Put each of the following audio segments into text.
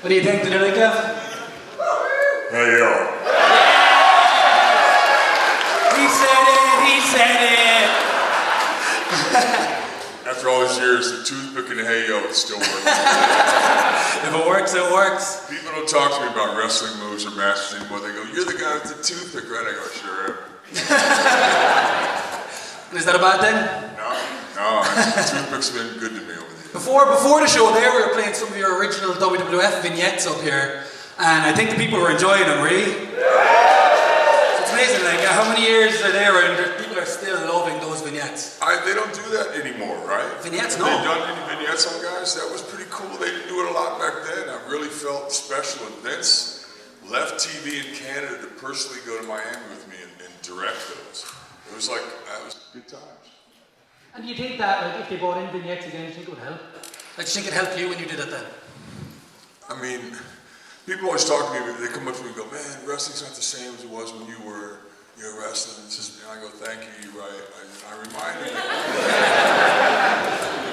What do you think? Did you like that? Hey, yo. He said it! After all these years, the toothpick and the hey, yo, it still works. If it works, it works. People don't talk to me about wrestling moves or matches anymore. They go, you're the guy with the toothpick, right? I go, sure am. Is that a bad thing? No, toothpick's been good to me over the years. Before the show there, we were playing some of your original WWF vignettes up here, and I think the people were enjoying them, really. So it's amazing, like, how many years are there and people are still loving those vignettes? They don't do that anymore, right? Vignettes, Have no. they done any vignettes on guys? That was pretty cool. They didn't do it a lot back then. I really felt special. And Vince left TV in Canada to personally go to Miami with me and direct those. It was like, that was good times. And do you think that, like, if they brought in vignettes again, do you think it would help? Like, do you think it helped you when you did it then? I mean, people always talk to me, they come up to me and go, man, wrestling's not the same as it was when you were wrestling. And I go, thank you, you're right. I remind them.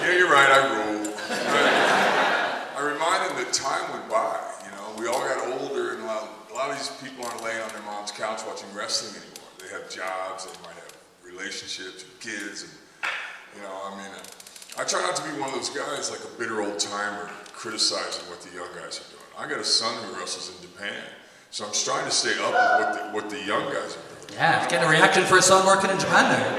Yeah, you're right, I rule. I remind them that time went by, we all got older, and a lot of these people aren't laying on their mom's couch watching wrestling anymore. They have jobs, they might have relationships with kids, and I try not to be one of those guys like a bitter old timer criticizing what the young guys are doing. I got a son who wrestles in Japan, so I'm trying to stay up with what the young guys are doing. Yeah, getting a reaction for a son working in Japan there.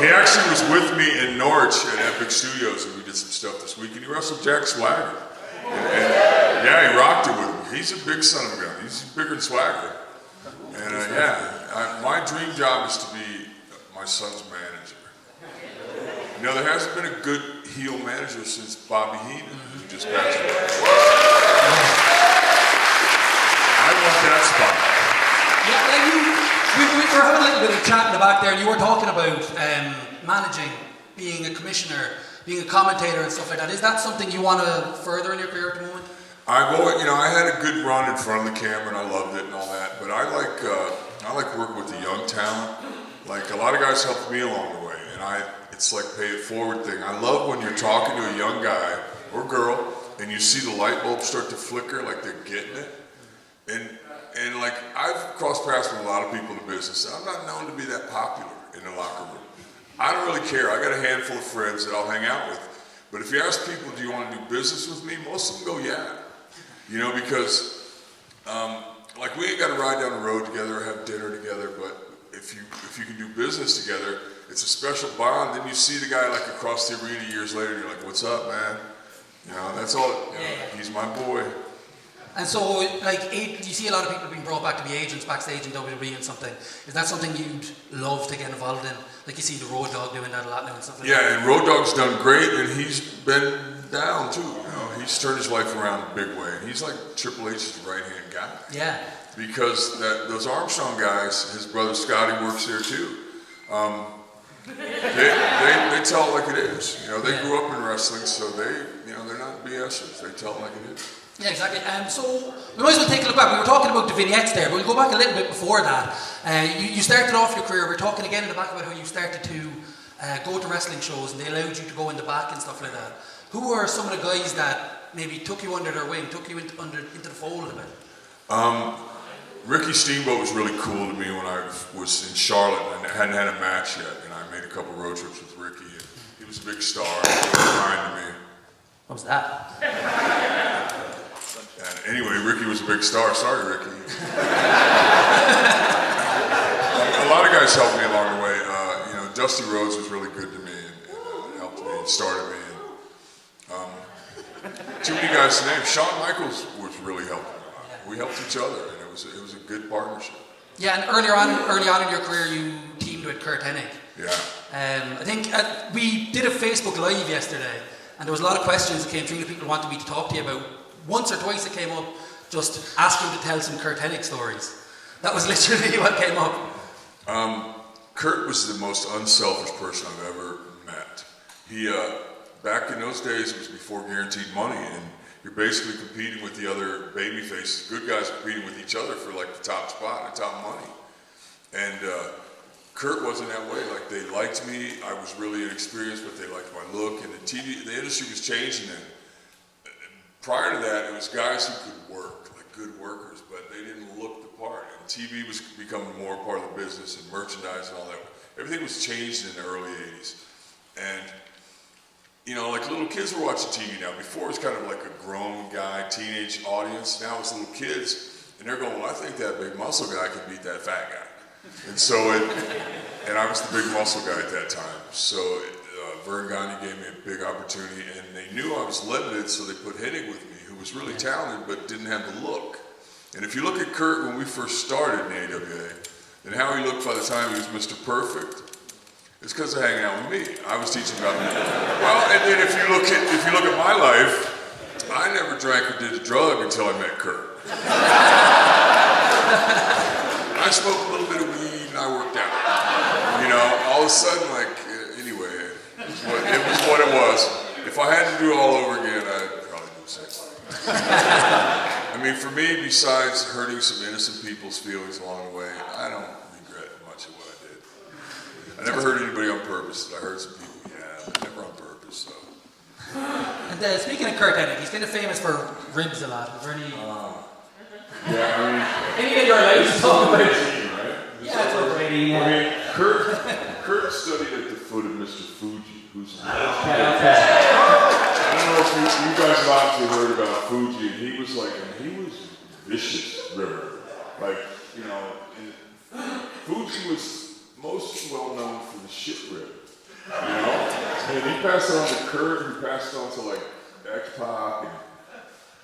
He actually was with me in Norwich at Epic Studios, and we did some stuff this week, and he wrestled Jack Swagger. And yeah, he rocked it with him. He's a big son of a gun. He's bigger than Swagger. And my dream job is to be my son's manager. There hasn't been a good heel manager since Bobby Heenan, who just passed away. I want that spot. Yeah, we were having a little bit of chat in the back there, and you were talking about managing, being a commissioner, being a commentator and stuff like that. Is that something you want to further in your career at the moment? I've always, I had a good run in front of the camera and I loved it and all that, but I like working with the young talent. Like, a lot of guys helped me along the way, and it's like pay it forward thing. I love when you're talking to a young guy or girl and you see the light bulb start to flicker, like they're getting it. And like, I've crossed paths with a lot of people in the business. I'm not known to be that popular in the locker room. I don't really care. I got a handful of friends that I'll hang out with. But if you ask people, do you want to do business with me? Most of them go, yeah. Because like, we ain't got to ride down the road together or have dinner together, but if you can do business together, it's a special bond. Then you see the guy like across the arena years later, and you're like, what's up, man? That's all, he's my boy. And so, like, you see a lot of people being brought back to be agents backstage in WWE and something. Is that something you'd love to get involved in? Like, you see the Road Dogg doing that a lot now and stuff like that. Yeah, and Road Dogg's done great, and he's been down too. He's turned his life around in a big way. And he's like Triple H's right-hand guy. Yeah. Because those Armstrong guys, his brother Scotty works there too. They tell it like it is. They grew up in wrestling, so they're not BSers. They tell it like it is. Yeah, exactly. So we might as well take a look back. We were talking about the vignettes there, but we'll go back a little bit before that. You started off your career, we were talking again in the back about how you started to go to wrestling shows and they allowed you to go in the back and stuff like that. Who were some of the guys that maybe took you under their wing, took you into the fold a bit? Ricky Steamboat was really cool to me when I was in Charlotte and I hadn't had a match yet, and I made a couple road trips with Ricky, and he was a big star. He was kind to me. What was that? And anyway, Ricky was a big star. Sorry, Ricky. A lot of guys helped me along the way. Dusty Rhodes was really good to me and helped me and started me. And, too many guys to name. Shawn Michaels was really helping me. We helped each other, and it was a good partnership. Yeah, and early on in your career, you teamed with Curt Hennig. Yeah. I think we did a Facebook Live yesterday, and there was a lot of questions that came through that people wanted me to talk to you about. Once or twice it came up, just asking to tell some Curt Hennig stories. That was literally what came up. Curt was the most unselfish person I've ever met. He, back in those days, it was before guaranteed money, and you're basically competing with the other baby faces. Good guys competing with each other for like the top spot and the top money. And Curt wasn't that way. Like, they liked me. I was really inexperienced, but they liked my look. And the industry was changing then. prior to that, it was guys who could work, like good workers, but they didn't look the part. And TV was becoming more part of the business and merchandise and all that. Everything was changed in the early 80s. And, you know, like little kids were watching TV now. Before it was kind of like a grown guy, teenage audience. Now it's little kids, and they're going, well, I think that big muscle guy can beat that fat guy. And so and I was the big muscle guy at that time. So Vern Gagne gave me a big opportunity, and they knew I was limited, so they put Hennig with me, who was really talented but didn't have the look. And if you look at Kurt when we first started in AWA, and how he looked by the time he was Mr. Perfect, it's because of hanging out with me. I was teaching about me. Well, and then if you look at my life, I never drank or did a drug until I met Kurt. I smoked a little bit of weed and I worked out. You know, all of a sudden, like, anyway, it was what it was. If I had to do it all over again, I'd probably do the same. I mean, for me, besides hurting some innocent people's feelings along the way, I don't regret much of what I did. I never hurt anybody on purpose. I hurt some people, yeah, but never on purpose, so. And speaking of Kurt Hennig, he's kind of famous for ribs a lot. Is there any... Yeah, I mean... Anything you're allowed to talk about? Right? Yeah, it's over 18, yeah. I mean, Kurt studied at the foot of Mr. Fuji, who's... I don't know if you guys have obviously heard about Fuji, and he was vicious river. Like, you know, Fuji was most well known for the shit rib. You know? And he passed it on to Kurt, he passed it on to like X-Pac, and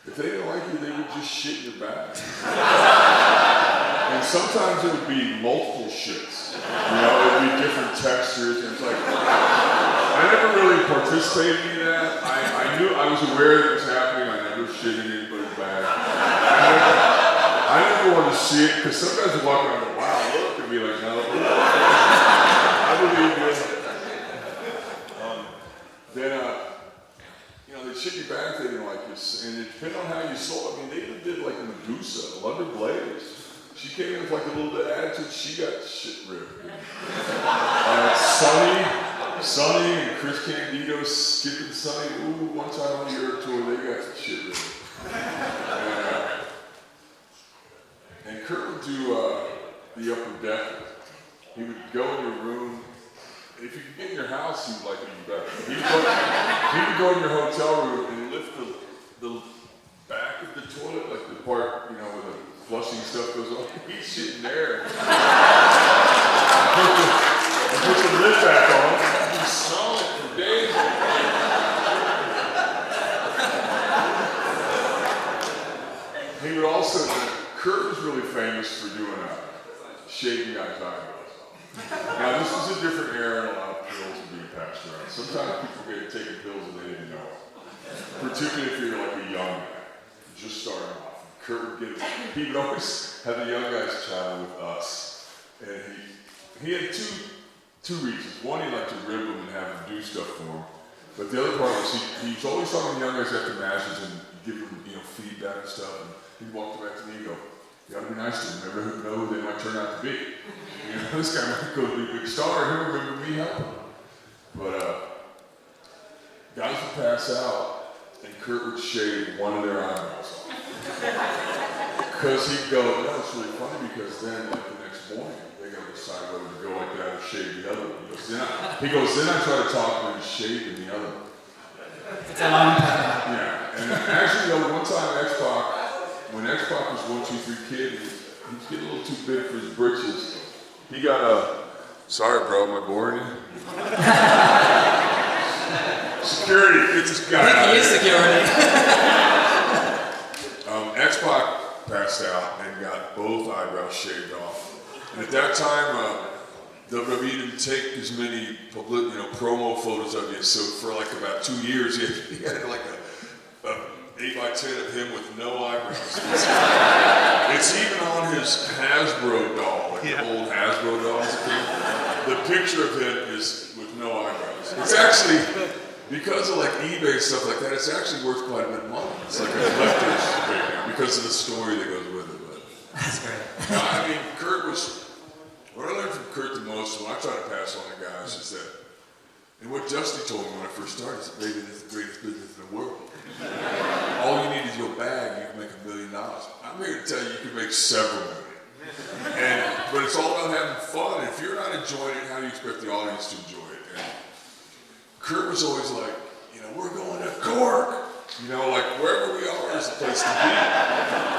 if they didn't like you, they would just shit in your bag. And sometimes it would be multiple shits. You know, it would be different textures, and it's like, I never really participated in that. I knew, I was aware that it was happening, I never shit in anybody's bag. I never wanted to see it, because some guys would walk around and go, wow, look, and be like, no, I believe you. You know, they shit your bag, they didn't like this, and it depended on how you saw it. I mean, they even did like Medusa, London Blaze. She came in with like a little bit of attitude, she got shit ripped. Sonny and Chris Candido skipping Sonny. Ooh, one time on the Europe tour, they got shit ripped. And Kurt would do the upper deck. He would go in your room. If you could get in your house, he would like it even better. He would go in your hotel room and lift the back of the toilet, like the part, you know, where the flushing stuff goes on. He's sitting there. Put the lid back on. He's solid for days. He would also, Kurt was really famous for doing shaving guys' eyebrows. Now, this was a different era, and a lot of pills were being passed around. Sometimes people get taking pills and they didn't know it. Particularly if you're like a young guy, just starting off. Kurt would get it. He would always have the young guys travel with us. And he had two reasons. One, he liked to rib them and have them do stuff for him. But the other part was he was always talking to the young guys after matches and give them, you know, feedback and stuff. And he'd walk back to me and go, you gotta be nice to them. Never know who they might turn out to be. You know, this guy might go to be a big star, and he'll remember me helping him. But guys would pass out, and Kurt would shave one of their eyebrows off. Because he'd go, no, it's really funny, because then, like, the next morning, they gotta decide whether to go like that or shave the other one. He goes, then I try to talk to him and shave the other one. It's a long time. Yeah, and actually, you know, one time X-Pac, when X-Pac was 1, 2, 3 kid, he was getting a little too big for his britches. He got sorry bro, am I boring you? Security, get this guy out. He is security. X-Pac passed out and got both eyebrows shaved off. And at that time, WWE didn't take as many promo photos of you, so for like about 2 years, he had like a 8x10 of him with no eyebrows. It's even on his Hasbro doll, like the old Hasbro dolls. The picture of him is with no eyebrows. It's actually, because of like eBay and stuff like that, it's actually worth quite a bit of money. It's like a collector's right now because of the story that goes with it. But that's great. I mean, Kurt was, what I learned from Kurt the most, when I try to pass on to guys, is that And what Dusty told me when I first started is, baby, this is the greatest business in the world. All you need is your bag, you can make $1 million. I'm here to tell you, you can make several million. But it's all about having fun. If you're not enjoying it, how do you expect the audience to enjoy it? And Kurt was always like, we're going to Cork. Like wherever we are is the place to be.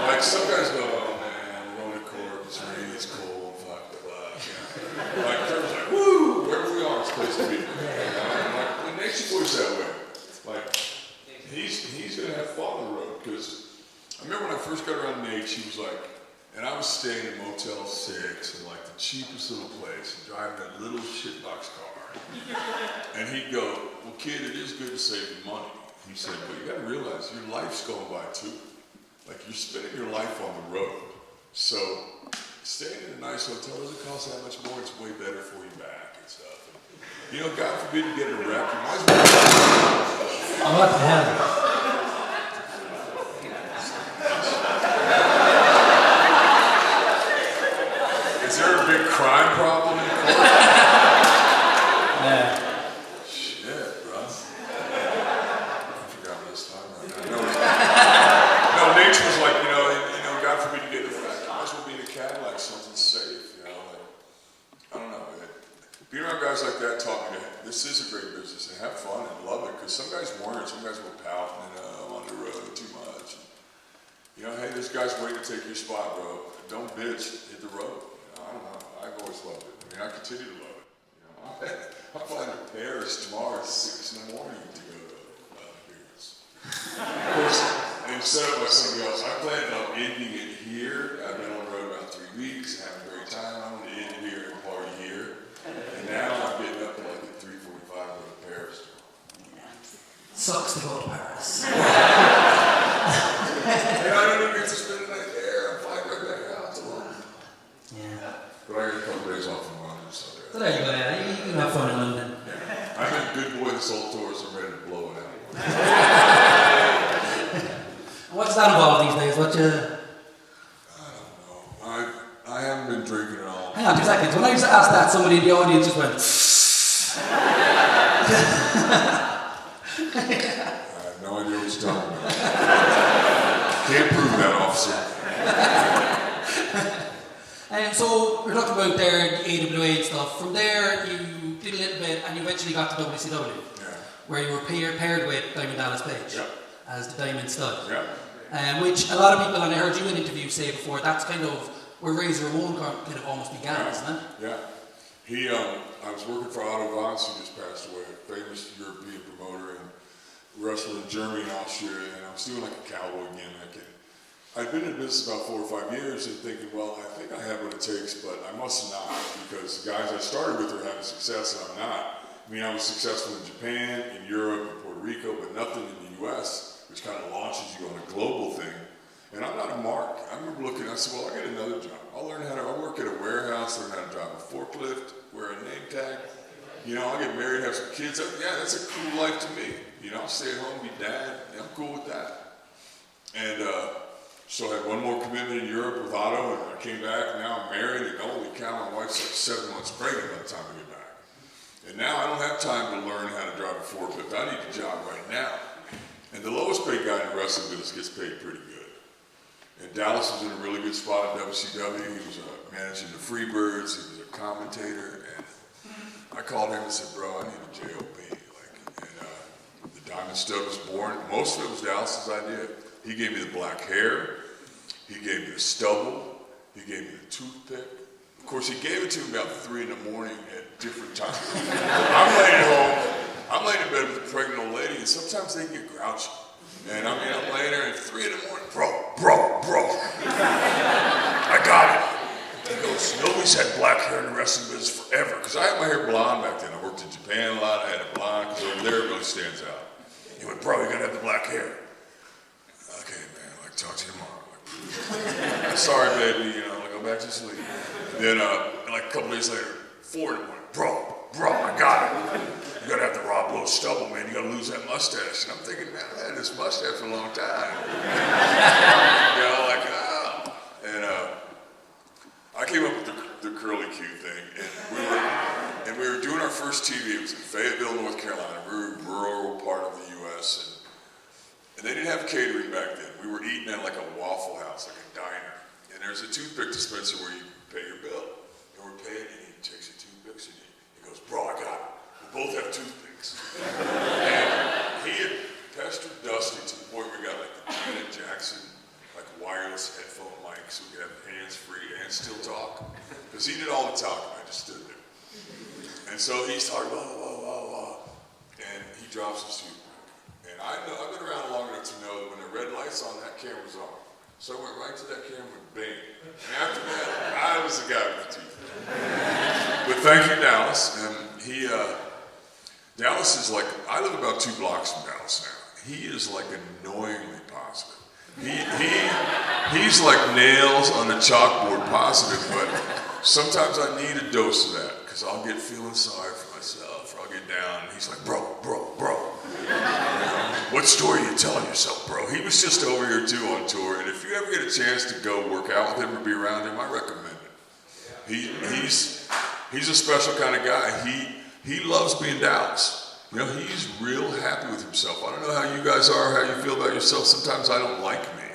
Like some guys go, oh man, we're going to Cork, it's rainy, it's cold, fuck, blah. Like Kurt was like, woo, wherever we are is the place to be. Like Nation Boy's that way. Like he's gonna have fun on the road, because I remember when I first got around Nate, he was like, and I was staying in Motel 6 in like the cheapest little place and driving that little shitbox car. And he'd go, well kid, it is good to save the money. He said, but you gotta realize your life's going by too. Like you're spending your life on the road. So staying in a nice hotel doesn't cost that much more, it's way better for your back and stuff. And, God forbid you get in a wreck, you might as well. Oh, what the hell? Is there a big crime problem in Cork? Yeah. Shit, bro. I forgot what this time right now. No, nature was like, God forbid you get in a wreck. You might as well be in a Cadillac, something safe, I don't know. Being around guys like that taught me that this is a great business and have fun and love it, because some guys weren't. Some guys were pouting and I'm on the road too much. Hey, this guy's waiting to take your spot, bro. Don't bitch, hit the road. I don't know. I've always loved it. I continue to love it. I'm flying to Paris tomorrow at 6 in the morning to go to Paris. Of course, and set up by somebody else. I planned on ending it here. I've been on the road about 3 weeks, having a great time. I'm going to end it here and party here. And now I'm getting up at like at 3:45 to go to Paris. Sucks to go to Paris. And I don't even get to spend the night there. I'm flying right back out to London. Yeah. But I got a couple days off in London, so So there you go, yeah. You can have fun in London. yeah. I'm a good boy this whole tour, so I'm ready to blow it out. What's that involved these days? What you... I don't know. I haven't been drinking at all. Hang on 2 seconds. When I just asked that, somebody in the audience just went... I have no idea what you're talking about. Can't prove that, officer. And so we're talking about their AWA and stuff. From there, you did a little bit, and you eventually got to WCW, where you were paired with Diamond Dallas Page as the Diamond Stud. Which a lot of people, and I heard you in interviews say before, that's kind of where Razor Ramon kind of almost began, isn't it? Yeah. I was working for Otto Vance, who just passed away, a famous European promoter, and wrestled in Germany and Austria, and I was doing like a cowboy gimmick. And I'd been in business about 4 or 5 years and thinking, well, I think I have what it takes, but I must not, because the guys I started with are having success and I'm not. I was successful in Japan, in Europe, in Puerto Rico, but nothing in the US, which kind of launches you on a global thing. And I'm not a mark. I remember looking, I said, well, I'll get another job. I'll work at a warehouse, learn how to drive a forklift, wear a name tag. I'll get married, have some kids. Yeah, that's a cool life to me. I'll stay at home, be dad. I'm cool with that. And so I had one more commitment in Europe with Otto, and I came back, and now I'm married, and holy cow, my wife's like 7 months pregnant by the time I get back. And now I don't have time to learn how to drive a forklift. I need a job right now. And the lowest paid guy in the wrestling business gets paid pretty good. And Dallas was in a really good spot at WCW. He was managing the Freebirds. He was a commentator. And I called him and said, bro, I need a JOB. The Diamond Stud was born. Most of it was Dallas's idea. He gave me the black hair. He gave me the stubble. He gave me the toothpick. Of course, he gave it to me about 3 in the morning at different times. I'm laying at home. I'm laying in bed with a pregnant old lady, and sometimes they get grouchy. And I'm laying there at 3 in the morning, bro. I got it. He goes, nobody's had black hair in the wrestling business forever. Because I had my hair blonde back then. I worked in Japan a lot. I had it blonde, because over there it really stands out. He went, bro, you gotta have the black hair. Okay, man, talk to you tomorrow. Sorry, baby, go back to sleep. Then, a couple days later, 4 in the morning, bro, I got it. You gotta have the Rob Lowe stubble, man. You gotta lose that mustache. And I'm thinking, man, I had this mustache for a long time. And I came up with the curly Q thing, and we were doing our first TV. It was in Fayetteville, North Carolina, a very rural part of the U.S. And they didn't have catering back then. We were eating at like a Waffle House, like a diner. And there's a toothpick dispenser where you pay your bill. And we're paying, and he takes your toothpicks, and he goes, bro, I got it. We both have toothpicks. And he had pestered Dusty to the point where we got like the Janet Jackson, like wireless headphone mic, so we could have hands-free and still talk. Because he did all the talking, I just stood there. And so he's talking, blah, blah, blah, blah, and he drops his toothpick. And I've been around long enough to know that when the red light's on, that camera's on. So I went right to that camera and bang. And after that, I was the guy with the toothpick. But thank you, Dallas. And Dallas is like, I live about 2 blocks from Dallas now. He is like annoyingly positive. He's like nails on a chalkboard positive, but sometimes I need a dose of that because I'll get feeling sorry for myself or I'll get down and he's like, bro. What story are you telling yourself, bro? He was just over here too on tour, and if you ever get a chance to go work out with him or be around him, I recommend it. He's a special kind of guy. He loves being Dallas. You know, he's real happy with himself. I don't know how you guys are, how you feel about yourself. Sometimes I don't like me.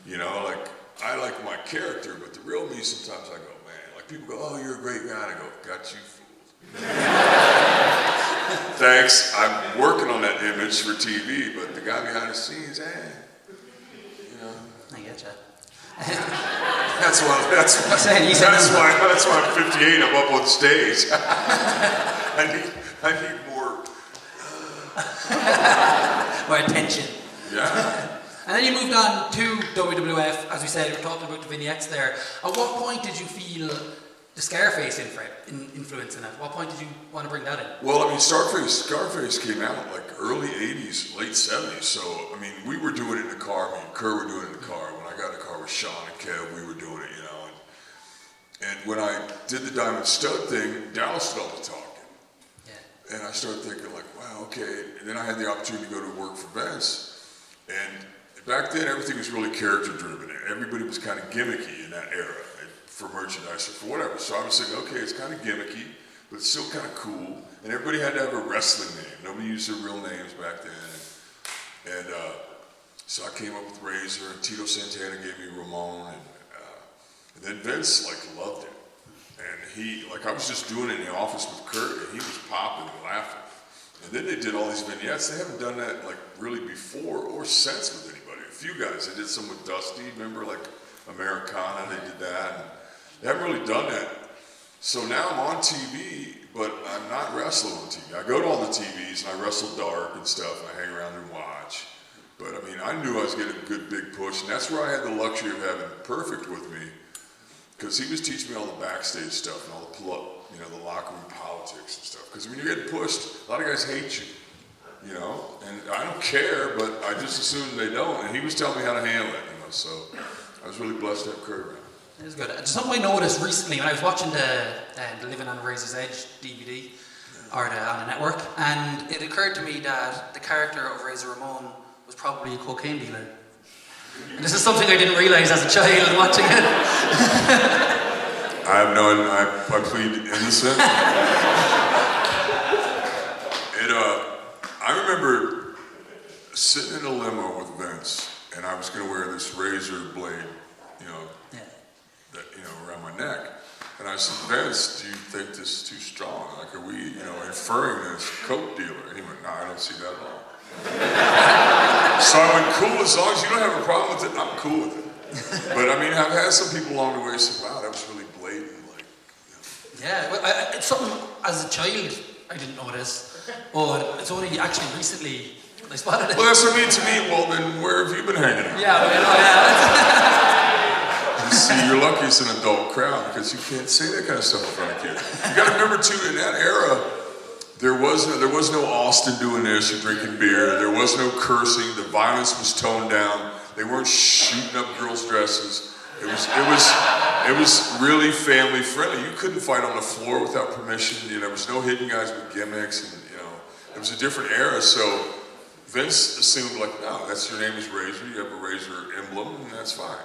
You know, like I like my character, but the real me sometimes I go, man. Like people go, oh, you're a great guy. And I go, got you fooled. Thanks. I'm working on that image for TV, but the guy behind the scenes, you know. I get you. That's why I'm 58. I'm up on stage. I need more attention. Yeah. And then you moved on to WWF, as we said, you were talking about the vignettes there. At what point did you feel the Scarface influence in it? At what point did you want to bring that in? Well, I mean, Scarface came out like early 80s, late 70s. So, I mean, we were doing it in the car. I mean, Kerr were doing it in the car. When I got in the car with Sean and Kev, we were doing it, you know. And when I did the Diamond Stud thing, Dallas did all the talking. And I started thinking like, wow, okay. And then I had the opportunity to go to work for Vince. And back then, everything was really character driven. Everybody was kind of gimmicky in that era for merchandise or for whatever. So I was thinking, okay, it's kind of gimmicky, but it's still kind of cool. And everybody had to have a wrestling name. Nobody used their real names back then. And so I came up with Razor, and Tito Santana gave me Ramon. And then Vince like loved it. And he, like I was just doing it in the office with Kurt, and he was popping and laughing. And then they did all these vignettes. They haven't done that like really before or since with anybody. A few guys, they did some with Dusty, remember like Americana, they did that. And they haven't really done that. So now I'm on TV, but I'm not wrestling on TV. I go to all the TVs and I wrestle dark and stuff, and I hang around and watch. But I mean, I knew I was getting a good big push, and that's where I had the luxury of having Perfect with me. Because he was teaching me all the backstage stuff and all the locker room politics and stuff. Because when you're getting pushed, a lot of guys hate you, you know. And I don't care, but I just assume they don't. And he was telling me how to handle it, you know. So I was really blessed to have Kurt around. It was good. Something I noticed recently when I was watching the Living on a Razor's Edge DVD or on the network, and it occurred to me that the character of Razor Ramon was probably a cocaine dealer. And this is something I didn't realize as a child watching it. I have no, I plead innocent. I remember sitting in a limo with Vince, and I was going to wear this razor blade, around my neck. And I said, Vince, do you think this is too strong? Like, are we, inferring this coke dealer? And he went, no, I don't see that at all. So I went, cool, as long as you don't have a problem with it, I'm cool with it. But I mean, I've had some people along the way say, wow, that was really blatant. Like, Yeah, well, it's something as a child I didn't notice, but it's only actually recently I spotted it. Well, that's what I mean to me. Well, then where have you been hanging out? Yeah, yeah. You see, you're lucky it's an adult crowd because you can't say that kind of stuff in front of kids. You got to remember too, in that era, there was no Austin doing this or drinking beer. There was no cursing. The violence was toned down. They weren't shooting up girls' dresses. It was really family friendly. You couldn't fight on the floor without permission. There was no hitting guys with gimmicks, and it was a different era. So Vince assumed like, no, that's your name is Razor. You have a Razor emblem, and that's fine.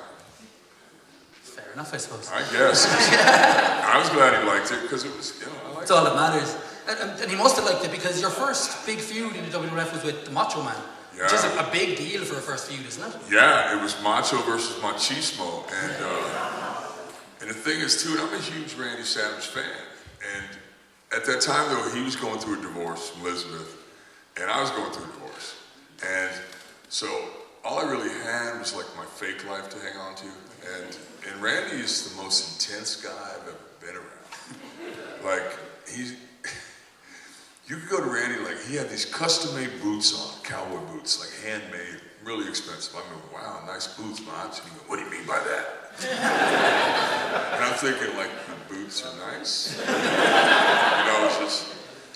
Fair enough, I suppose. I guess. I was glad he liked it because it was, I liked it. That's all that matters. And he must have liked it because your first big feud in the WWF was with the Macho Man. Yeah. Which is a big deal for a first feud, isn't it? Yeah, it was Macho versus Machismo, and the thing is too, and I'm a huge Randy Savage fan, and at that time though, he was going through a divorce from Elizabeth, and I was going through a divorce, and so all I really had was like my fake life to hang on to, and Randy is the most intense guy I've ever been around. Like you could go to Randy, like he had these custom-made boots on, cowboy boots, like handmade, really expensive. I mean, wow, nice boots, Mons. And he goes, what do you mean by that? And I'm thinking, like, the boots are nice. It's just,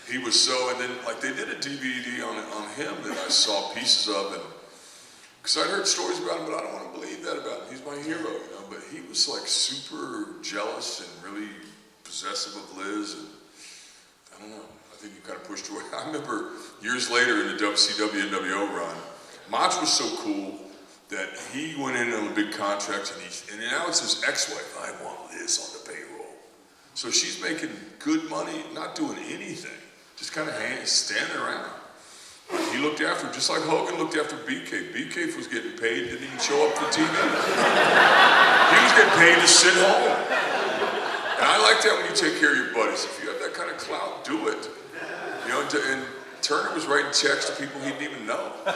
he was so, and then, like, they did a DVD on him that I saw pieces of, and because I'd heard stories about him, but I don't want to believe that about him. He's my hero, but he was, like, super jealous and really possessive of Liz, and I don't know. I think you kind of pushed away. I remember years later in the WCW NWO run, Mach was so cool that he went in on a big contract, and now it's his ex-wife. I want Liz on the payroll. So she's making good money, not doing anything, just kind of standing around. He looked after her, just like Hogan looked after BK. BK was getting paid, didn't even show up for TV. He was getting paid to sit home. And I like that when you take care of your buddies. If you have that kind of clout, do it. And Turner was writing checks to people he didn't even know. But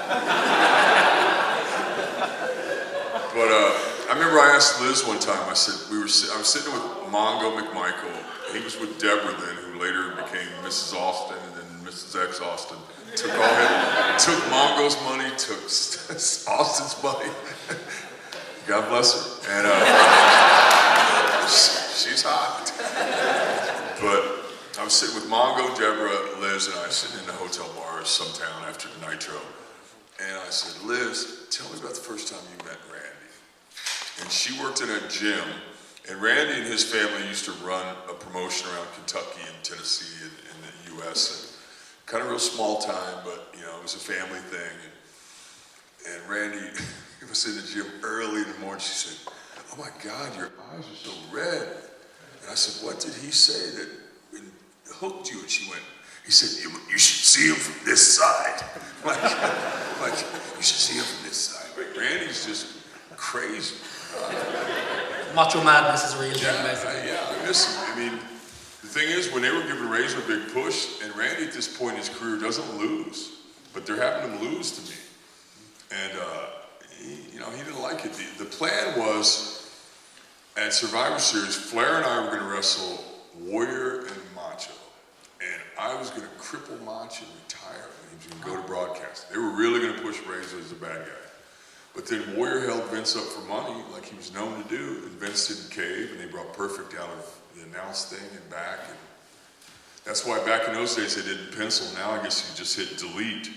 I remember I asked Liz one time, I said, I was sitting with Mongo McMichael. He was with Deborah then, who later became Mrs. Austin and then Mrs. X Austin. Took Mongo's money, took Austin's money. God bless her. And she's hot. But I was sitting with Mongo, Deborah, Liz, and I sitting in the hotel bar in some town after the Nitro. And I said, Liz, tell me about the first time you met Randy. And she worked in a gym, and Randy and his family used to run a promotion around Kentucky and Tennessee and the U.S. And kind of real small time, but it was a family thing. And Randy was in the gym early in the morning. She said, oh my God, your eyes are so red. And I said, what did he say that hooked you? And he said, you should see him from this side. like, you should see him from this side. Like, Randy's just crazy. Macho madness is a real thing, basically. I miss him. I mean, the thing is, when they were giving Razor a big push, and Randy at this point in his career doesn't lose, but they're having him lose to me. And, he didn't like it. The plan was, at Survivor Series, Flair and I were going to wrestle Warrior and Macho. And I was going to cripple Macho and retire, and he was going to go to broadcast. They were really going to push Razor as a bad guy. But then Warrior held Vince up for money, like he was known to do, and Vince didn't cave, and they brought Perfect out of the announce thing and back. And that's why back in those days they didn't pencil. Now I guess you just hit delete.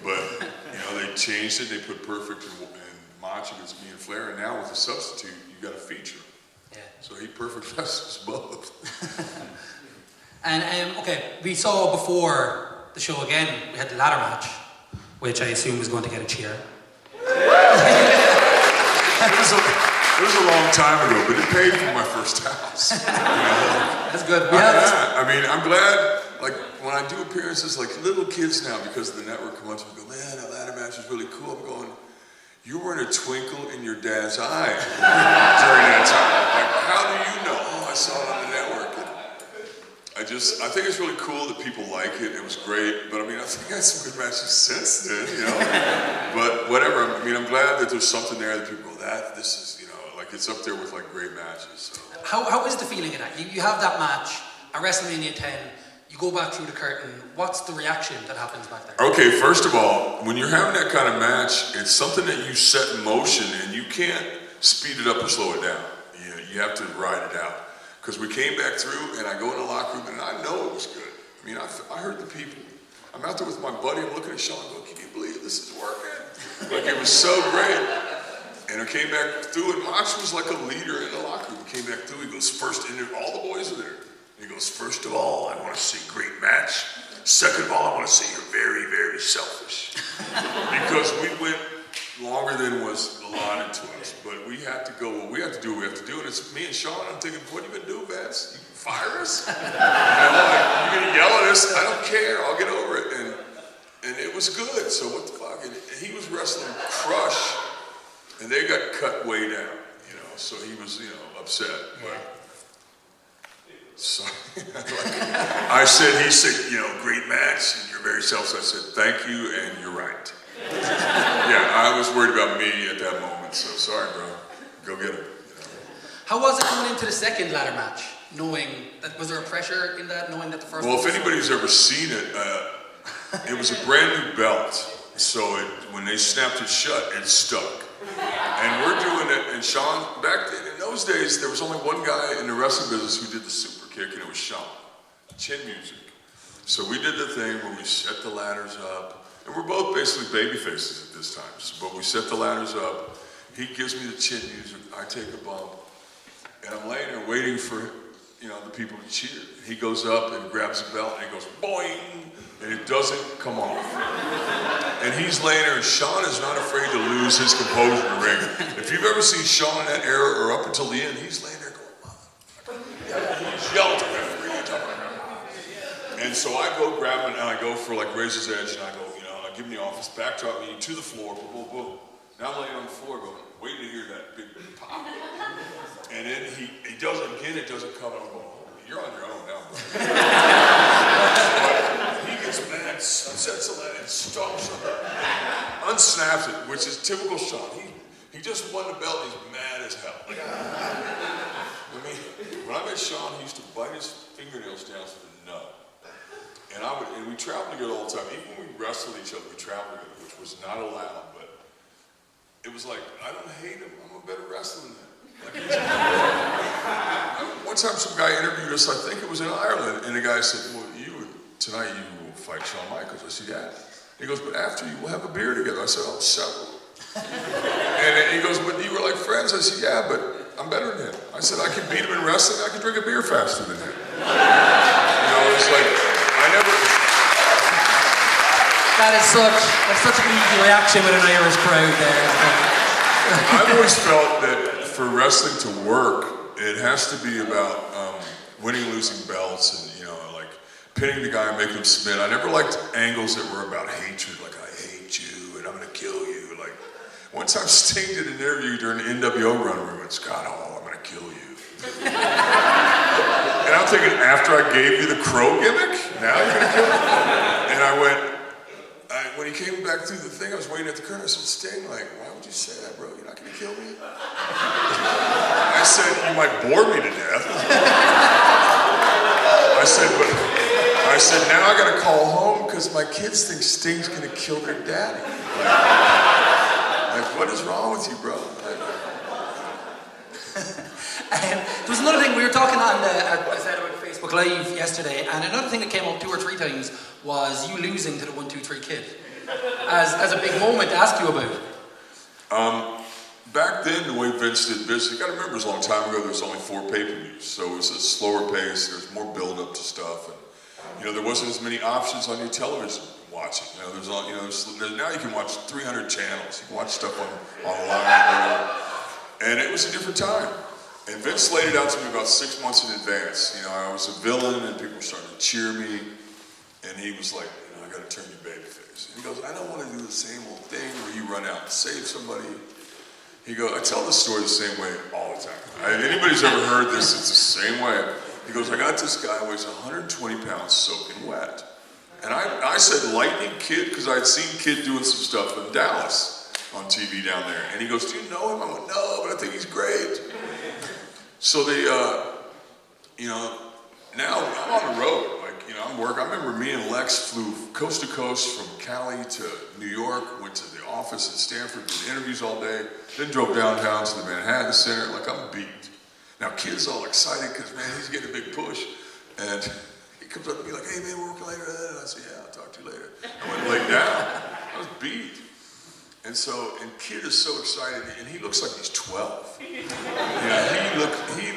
But, they changed it. They put Perfect and Macho against me and Flair, and now with a substitute, you got a feature. Yeah. So he perfect wrestles both. And okay, we saw before the show again, we had the ladder match, which I assume was going to get a cheer. It was a long time ago, but it paid for my first house. That's good. I mean, I'm glad, like, when I do appearances, like little kids now, because of the network come up to me and go, man, that ladder match is really cool. I'm going, you were in a twinkle in your dad's eye during that time. Like, how do you know? Oh, I saw it on the network. And I think it's really cool that people like it. It was great, but I mean, I think I had some good matches since then, But whatever. I mean, I'm glad that there's something there that people go, this is, like it's up there with like great matches. So. How is the feeling of that? You have that match at WrestleMania 10. You go back through the curtain. What's the reaction that happens back there? Okay, first of all, when you're having that kind of match, it's something that you set in motion, and you can't speed it up or slow it down. You have to ride it out. Because we came back through, and I go in the locker room, and I know it was good. I mean, I heard the people. I'm out there with my buddy. I'm looking at Sean, going, "Can you believe this is working?" Like it was so great. And I came back through, and Mox was like a leader in the locker room. He came back through. He goes, "First, and all the boys are there." He goes, "First of all, I want to see great match. Second of all, I want to say you're very, very selfish." Because we went longer than was allotted to us. But we had to go, what we have to do, And it's me and Sean. I'm thinking, what are you going to do, Vince? You fire us? You're going to yell at us. I don't care. I'll get over it. And it was good. So what the fuck? And he was wrestling Crush, and they got cut way down. So he was, upset. But so I said, he said, great match, and you're very selfless. I said, thank you, and you're right. Yeah, I was worried about me at that moment. So sorry, bro. Go get him. How was it coming into the second ladder match? Knowing that, was there a pressure in that, knowing that the first? Well, if anybody's ever seen it, it was a brand new belt. So when they snapped it shut, it stuck. And we're doing it, and Sean, back then, in those days, there was only one guy in the wrestling business who did the super kick, and it was Sean. Chin music. So we did the thing where we set the ladders up, and we're both basically baby faces at this time. But we set the ladders up, he gives me the chin music, I take a bump, and I'm laying there waiting for, the people to cheer. He goes up and grabs the belt, and he goes, boing, and it doesn't come off. And he's laying there, and Sean is not afraid to lose his composure in the ring. If you've ever seen Sean in that era or up until the end, he's laying there going, he's yelling to referee. And so I go grab him, and I go for like Razor's Edge, and I go, I give him the office, backdrop me to the floor, boom, boom, boom. Now I'm laying on the floor going, waiting to hear that big pop. And then he does it again, it doesn't come, and I'm going, you're on your own now, bro. He gets mad, sets the ladder, and stomps him, unsnaps it, which is typical Sean. He just won the belt, he's mad as hell. When I met Sean, he used to bite his fingernails down to the nut. And we traveled together all the time. Even when we wrestled each other, we traveled together, which was not allowed, but it was like, I don't hate him, I'm a better wrestler than him. One time some guy interviewed us, I think it was in Ireland, and the guy said, well, tonight you will fight Shawn Michaels. I said, yeah. He goes, but after you will have a beer together. I said, oh, several. And he goes, but you were like friends? I said, yeah, but I'm better than him. I said, I can beat him in wrestling, I can drink a beer faster than him. It's like, I never... That's such an easy reaction with an Irish crowd there. I've always felt that for wrestling to work, it has to be about winning, losing belts, and like pinning the guy and making him submit. I never liked angles that were about hatred, like I hate you and I'm gonna kill you. Like one time Sting did an interview during the NWO run where he went, Scott Hall, I'm gonna kill you. And I'm thinking, after I gave you the crow gimmick, now you're gonna kill me? And I went. When he came back through the thing, I was waiting at the curtain. I said, Sting, why would you say that, bro? You're not going to kill me? I said, you might bore me to death. I said, now I got to call home because my kids think Sting's going to kill their daddy. Like, what is wrong with you, bro? There was another thing, we were talking on I said about Facebook Live yesterday, and another thing that came up 2 or 3 times was you losing to the 1, 2, 3 Kid as a big moment to ask you about. Back then, the way Vince did business, you got to remember, it was a long time ago. There was only 4 pay-per-views, so it was a slower pace. There was more build-up to stuff, and there wasn't as many options on your television watching. Now you can watch 300 channels. You can watch stuff online, and it was a different time. And Vince laid it out to me about 6 months in advance. I was a villain, and people were starting to cheer me. And he was like, I got to turn your babyface. And he goes, I don't want to do the same old thing where you run out and save somebody. He goes, I tell this story the same way all the time. Anybody's ever heard this, it's the same way. He goes, I got this guy who weighs 120 pounds soaking wet. And I said Lightning Kid because I'd seen Kid doing some stuff in Dallas on TV down there. And he goes, do you know him? I went, no, but I think he's great. So they, now I'm on the road. I'm working. I remember me and Lex flew coast to coast from Cali to New York, went to the office in Stanford, did interviews all day, then drove downtown to the Manhattan Center. Like, I'm beat. Now, Kid's all excited because, man, he's getting a big push. And he comes up to me like, hey, man, we're working later. And I said, yeah, I'll talk to you later. I went and laid down. I was beat. And Kid is so excited, and he looks like he's 12. He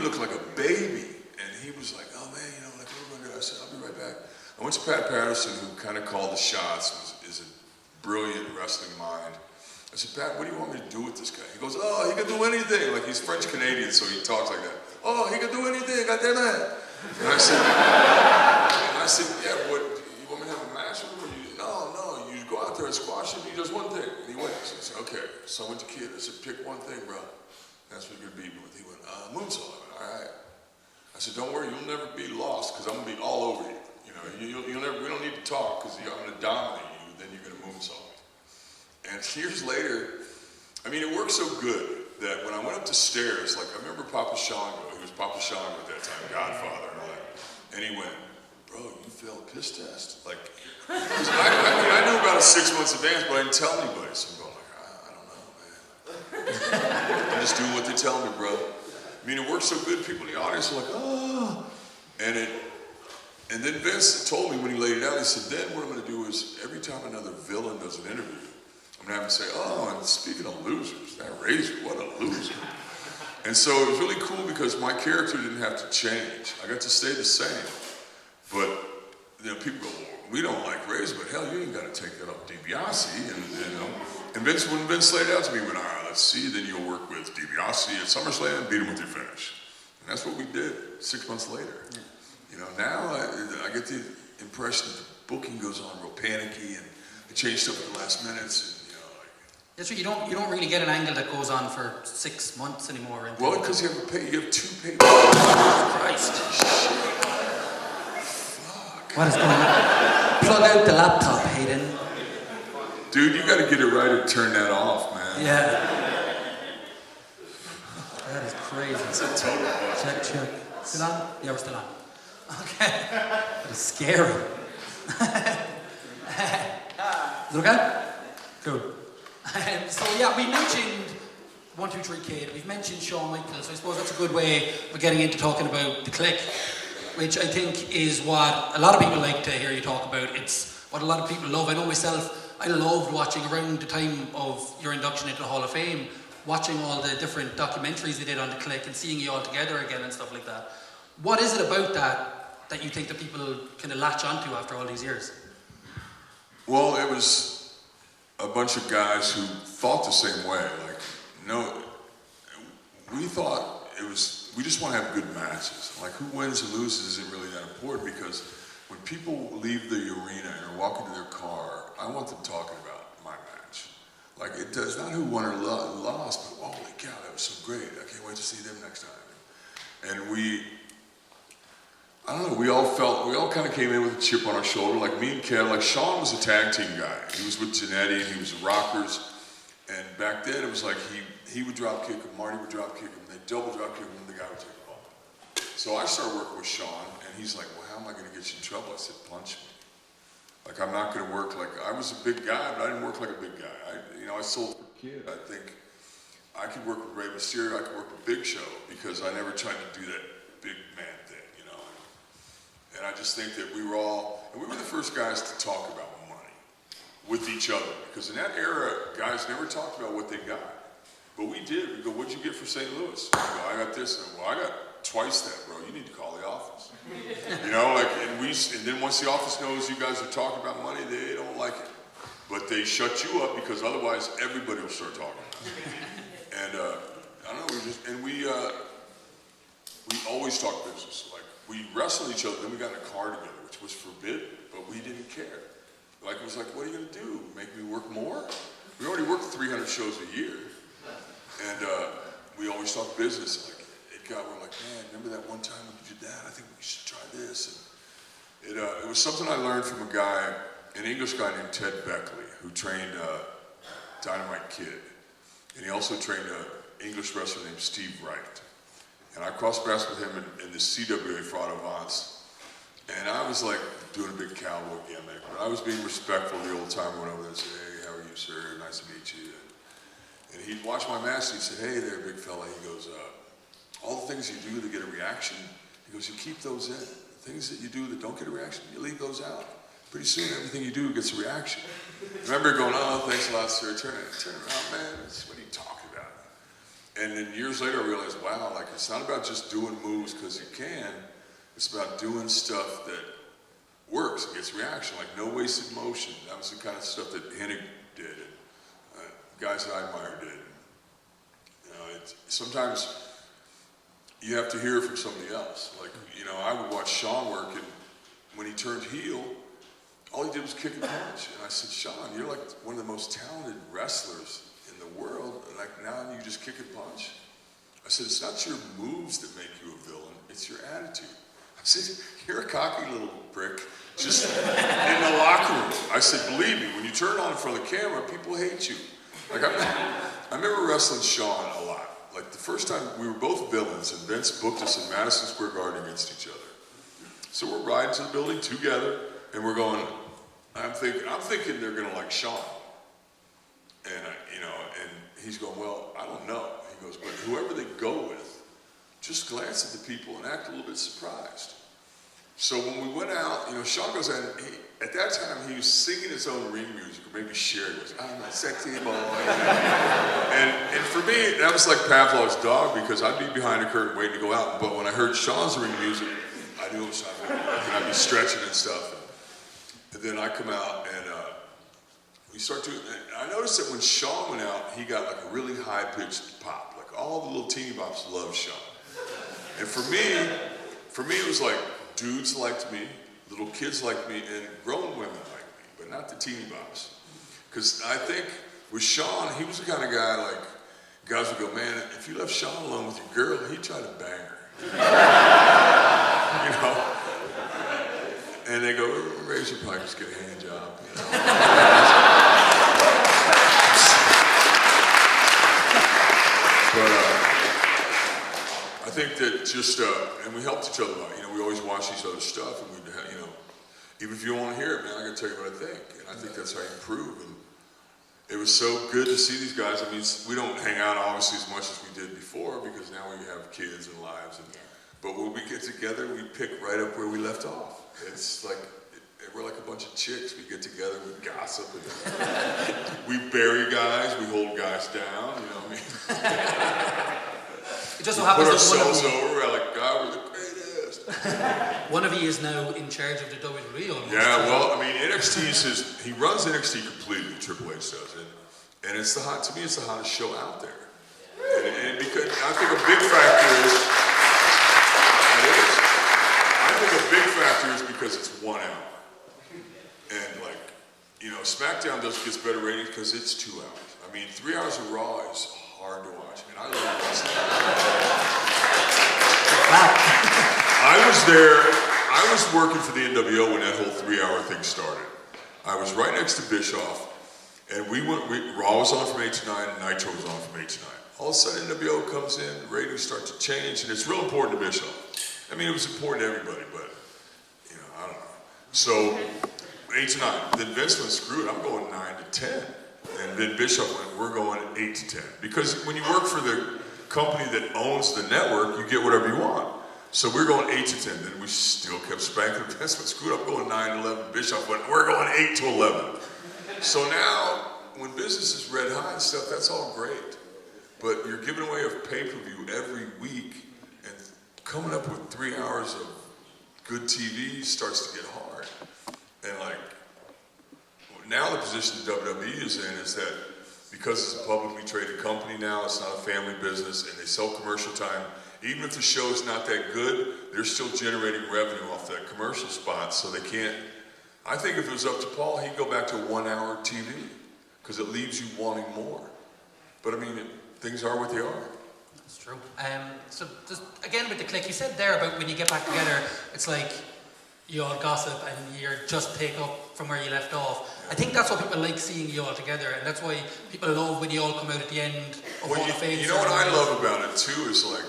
looked like a baby. And he was like, oh, man, what are we going to do? I said, I'll be right back. I went to Pat Patterson, who kind of called the shots, is a brilliant wrestling mind. I said, Pat, what do you want me to do with this guy? He goes, oh, he can do anything. Like, he's French-Canadian, so he talks like that. Oh, he can do anything, goddamn it. And I said, yeah, squash him, he does one thing, and he wins. I said, okay. So I went to Kid, I said, pick one thing, bro. That's what you're gonna beat me with. He went, moonsault. All right. I said, don't worry, you'll never be lost, because I'm gonna be all over you. You know, you'll never, we don't need to talk, because I'm gonna dominate you, then you're gonna moonsault me. And years later, I mean, it worked so good that when I went up the stairs, like I remember Papa Shango, he was Papa Shango at that time, Godfather and all that. And he went, bro, you failed a piss test? Like, I knew about it 6 months in advance, but I didn't tell anybody. So I'm going like, I don't know, man. I'm just doing what they tell me, bro. I mean, it worked so good, people in the audience were like, oh. And then Vince told me when he laid it out, he said, then what I'm gonna do is, every time another villain does an interview, I'm gonna have him say, oh, and speaking of losers, that Razor, what a loser. And so it was really cool because my character didn't have to change. I got to stay the same. But you know, people go, well, we don't like Razor, but hell, you ain't got to take that up DiBiase. And Vince, when Vince laid it out to me, he went, all right, let's see, then you'll work with DiBiase at SummerSlam and beat him with your finish. And that's what we did 6 months later. Yeah. You know, now I get the impression that the booking goes on real panicky and they change stuff at the last minutes. That's right. You don't really get an angle that goes on for 6 months anymore. Well, because you have two papers. Christ. Fuck. What is going on? Plug out the laptop, Hayden. Dude, you got to get it right and turn that off, man. Yeah. That is crazy. It's a total bullshit. Check. Still on? Yeah, we're still on. Okay. That is scary. Is it okay? Cool. So yeah, we mentioned 1-2-3 Kid, we've mentioned Shawn Michaels, so I suppose that's a good way of getting into talking about the Click, which I think is what a lot of people like to hear you talk about. It's what a lot of people love. I know myself, I loved watching around the time of your induction into the Hall of Fame, watching all the different documentaries they did on the Click and seeing you all together again and stuff like that. What is it about that you think that people kind of latch onto after all these years? Well, it was a bunch of guys who thought the same way. Like, no, we thought it was, we just want to have good matches. Like, who wins and loses isn't really that important, because when people leave the arena and are walking to their car, I want them talking about my match. Like, it's not who won or lost, but holy cow, that was so great. I can't wait to see them next time. And I don't know, we all kind of came in with a chip on our shoulder, like me and Kev. Like, Shawn was a tag team guy. He was with Jannetty and he was the Rockers. And back then it was like he would drop kick him, Marty would drop kick him, they double drop kick him, and the guy would take the ball. So I started working with Shawn, and he's like, well, how am I going to get you in trouble? I said, punch me. Like, I'm not going to work like, I was a big guy, but I didn't work like a big guy. I sold for Kid. I think I could work with Rey Mysterio, I could work with Big Show, because I never tried to do that big man thing. And I just think that we were the first guys to talk about money with each other. Because in that era, guys never talked about what they got. But we did. We go, what'd you get for St. Louis? We go, I got this. And well, I got twice that, bro. You need to call the office. You know, like, and then once the office knows you guys are talking about money, they don't like it. But they shut you up, because otherwise everybody will start talking about it. And I don't know, we always talk business. Like, we wrestled each other, then we got in a car together, which was forbidden, but we didn't care. Like, it was like, what are you gonna do? Make me work more? We already worked 300 shows a year. And we always talked business. Like, we're like, man, remember that one time when you did that? I think we should try this. And it was something I learned from an English guy named Ted Beckley, who trained Dynamite Kid. And he also trained an English wrestler named Steve Wright. And I crossed paths with him in the CCW for Vance. And I was like doing a big cowboy gimmick, but I was being respectful. The old timer went over there and said, hey, how are you, sir? Nice to meet you. And he'd watch my match and he said, hey there, big fella. He goes, all the things you do to get a reaction, he goes, you keep those in. The things that you do that don't get a reaction, you leave those out. Pretty soon, everything you do gets a reaction. I remember going, oh, thanks a lot, sir. Turn around, man. What are you talking about? And then years later, I realized, wow, like, it's not about just doing moves because you can. It's about doing stuff that works and gets reaction, like no wasted motion. That was the kind of stuff that Hennig did, and guys that I admire did. You know, sometimes you have to hear it from somebody else. Like, you know, I would watch Shawn work, and when he turned heel, all he did was kick and punch. And I said, Sean, you're like one of the most talented wrestlers in the world, and like now you just kick and punch? I said, it's not your moves that make you a villain, it's your attitude. I said, you're a cocky little prick, just in the locker room. I said, believe me, when you turn on in front of the camera, people hate you. Like I remember wrestling Sean a lot. Like the first time, we were both villains, and Vince booked us in Madison Square Garden against each other. So we're riding to the building together, and we're going, I'm thinking they're gonna like Sean. And and he's going, well, I don't know. He goes, but whoever they go with, just glance at the people and act a little bit surprised. So when we went out, Sean goes in, at that time he was singing his own ring music, or maybe Cher goes, I'm a sexy boy. and for me, that was like Pavlov's dog, because I'd be behind a curtain waiting to go out, but when I heard Sean's ring music, I knew it was time to go, and I'd be stretching and stuff. And then I come out and we start to, I noticed that when Sean went out, he got like a really high-pitched pop. Like all the little teeny bops love Sean. And for me it was like dudes liked me, little kids liked me, and grown women liked me, but not the teeny bops. Because I think with Sean, he was the kind of guy like, guys would go, man, if you left Sean alone with your girl, he'd try to bang her. And they go, raise your probably just get a hand job. But I think that just, and we helped each other out. We always watch each other's stuff, and we, even if you don't want to hear it, man, I got to tell you what I think. And I think that's how you improve. And it was so good to see these guys. I mean, we don't hang out obviously as much as we did before, because now we have kids and lives. But when we get together, we pick right up where we left off. It's like, we're like a bunch of chicks. We get together, we gossip, and we bury guys, we hold guys down, you know what I mean? It just so happens put that ourselves over, we're like, God, we're the greatest. One of you is now in charge of the WWE almost. Yeah, well, I mean, NXT he runs NXT completely, Triple H does it. And it's to me, it's the hottest show out there. And because I think a big factor is, because it's 1 hour. And like, SmackDown gets better ratings because it's 2 hours. I mean, 3 hours of Raw is hard to watch. I mean, I love wrestling. I was working for the NWO when that whole 3-hour thing started. I was right next to Bischoff, and Raw was on from 8 to 9, and Nitro was on from 8 to 9. All of a sudden, NWO comes in, ratings start to change, and it's real important to Bischoff. I mean, it was important to everybody, but, I don't know. So, 8 to 9. Then Vince went, screw it, I'm going 9 to 10. And then Bischoff went, we're going 8 to 10. Because when you work for the company that owns the network, you get whatever you want. So we're going 8 to 10. Then we still kept spanking. Vince went, screw it, I'm going 9 to 11. Bischoff went, we're going 8 to 11. So now, when business is red hot and stuff, that's all great. But you're giving away a pay-per-view every week, and coming up with 3 hours of good TV starts to get hard. And like, now the position WWE is in is that because it's a publicly traded company now, it's not a family business, and they sell commercial time, even if the show's not that good, they're still generating revenue off that commercial spot, so they can't. I think if it was up to Paul, he'd go back to 1 hour TV, because it leaves you wanting more. But I mean, things are what they are. That's true. So just, again with the click, you said there about when you get back together, it's like you all gossip and you just pick up from where you left off. I think that's what people like, seeing you all together, and that's why people love when you all come out at the end of all the phases. You know what I love about it too is like,